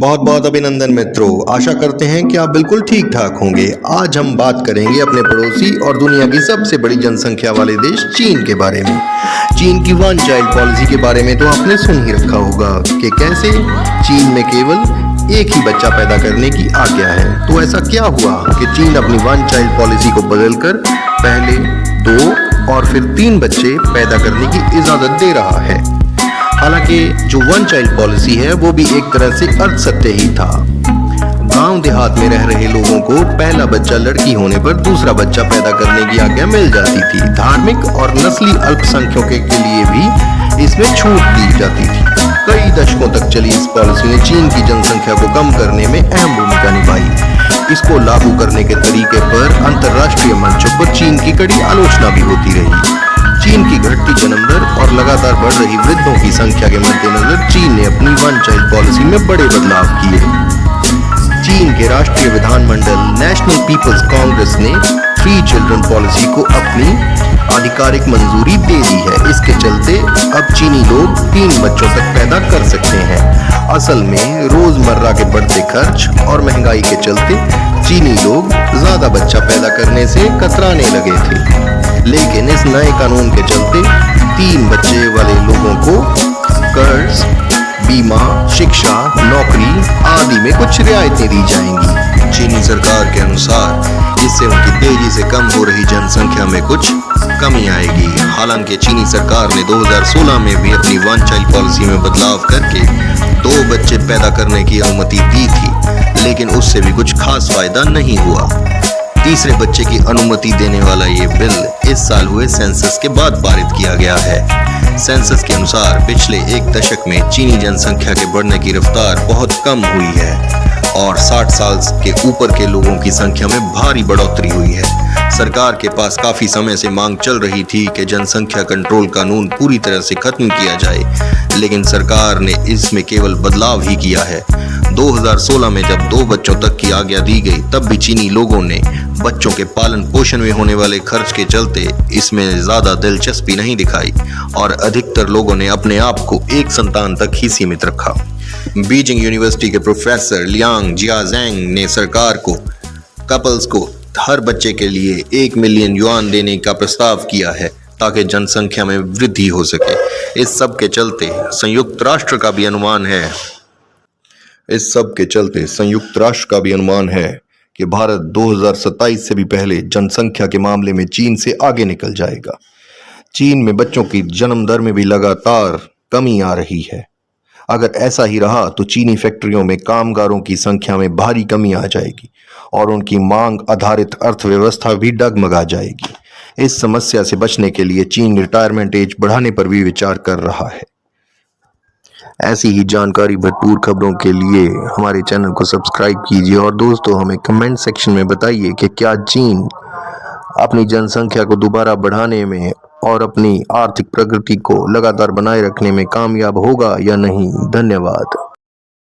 बहुत बहुत अभिनंदन मित्रों। आशा करते हैं कि आप बिल्कुल ठीक ठाक होंगे। आज हम बात करेंगे अपने पड़ोसी और दुनिया की सबसे बड़ी जनसंख्या वाले देश चीन के बारे में। चीन की वन चाइल्ड पॉलिसी के बारे में तो आपने सुन ही रखा होगा कि कैसे चीन में केवल एक ही बच्चा पैदा करने की आज्ञा है। तो ऐसा क्या हुआ कि चीन अपनी वन चाइल्ड पॉलिसी को बदलकर पहले 2 और फिर 3 बच्चे पैदा करने की इजाजत दे रहा है। हालांकि जो वन चाइल्ड पॉलिसी है वो भी एक तरह से अर्ध सत्य ही था। गांव देहात में रह रहे लोगों को पहला बच्चा लड़की होने पर दूसरा बच्चा पैदा करने की आज्ञा मिल जाती थी। धार्मिक और नस्ली अल्पसंख्यकों के लिए भी इसमें छूट दी जाती थी। कई दशकों तक चली इस पॉलिसी ने चीन की जनसंख्या को कम करने में अहम भूमिका निभाई। इसको लागू करने के तरीके पर अंतर्राष्ट्रीय मंचों पर चीन की कड़ी आलोचना भी होती रही। चीन की घटती जन्म दर और लगातार बढ़ रही वृद्धों की संख्या के मद्देनजर चीन ने अपनी वन चाइल्ड पॉलिसी में बड़े बदलाव किए। चीन के राष्ट्रीय विधानमंडल नेशनल पीपल्स कांग्रेस ने 3 चिल्ड्रन पॉलिसी को अपनी आधिकारिक मंजूरी दे दी है। इसके चलते अब चीनी लोग 3 बच्चों तक पैदा कर सकते हैं। असल में रोजमर्रा के बढ़ते खर्च और महंगाई के चलते चीनी लोग ज्यादा बच्चा पैदा करने से कतराने लगे थे, लेकिन इस नए कानून के चलते 3 बच्चे वाले लोगों को कर्ज, बीमा, शिक्षा, नौकरी आदि में कुछ रियायतें दी जाएंगी। चीनी सरकार के अनुसार इससे उनकी तेजी से कम हो रही जनसंख्या में कुछ कमी आएगी। हालांकि चीनी सरकार ने 2016 में भी अपनी वन चाइल्ड पॉलिसी में बदलाव करके 2 बच्चे पैदा करने की अनुमति दी थी, लेकिन उससे भी कुछ खास फायदा नहीं हुआ। तीसरे बच्चे की अनुमति देने वाला ये बिल इस साल हुए सेंसस के बाद पारित किया गया है। सेंसस के अनुसार पिछले 1 दशक में चीनी जनसंख्या के बढ़ने की रफ्तार बहुत कम हुई है और 60 साल के ऊपर के लोगों की संख्या में भारी बढ़ोतरी हुई है। सरकार के पास काफी समय से मांग चल रही थी कि जनसंख्या कंट्रोल कानून पूरी तरह से खत्म किया जाए, लेकिन सरकार ने इसमें केवल बदलाव ही किया है। 2016 में जब 2 बच्चों तक की आज्ञा दी गई, तब भी चीनी लोगों ने बच्चों के पालन पोषण में होने वाले खर्च के चलते इसमें ज्यादा दिलचस्पी नहीं दिखाई और अधिकतर लोगों ने अपने आप को 1 संतान तक ही सीमित रखा। बीजिंग यूनिवर्सिटी के प्रोफेसर लियांग जियाजेंग ने सरकार को कपल्स को हर बच्चे के लिए 1 मिलियन युआन देने का प्रस्ताव किया है ताकि जनसंख्या में वृद्धि हो सके। इस सब के चलते संयुक्त राष्ट्र का भी अनुमान है कि भारत 2027 से भी पहले जनसंख्या के मामले में चीन से आगे निकल जाएगा। चीन में बच्चों की जन्म दर में भी लगातार कमी आ रही है। अगर ऐसा ही रहा तो चीनी फैक्ट्रियों में कामगारों की संख्या में भारी कमी आ जाएगी और उनकी मांग आधारित अर्थव्यवस्था भी डगमगा जाएगी। इस समस्या से बचने के लिए चीन रिटायरमेंट एज बढ़ाने पर भी विचार कर रहा है। ऐसी ही जानकारी भरपूर खबरों के लिए हमारे चैनल को सब्सक्राइब कीजिए और दोस्तों हमें कमेंट सेक्शन में बताइए कि क्या चीन अपनी जनसंख्या को दोबारा बढ़ाने में और अपनी आर्थिक प्रगति को लगातार बनाए रखने में कामयाब होगा या नहीं। धन्यवाद।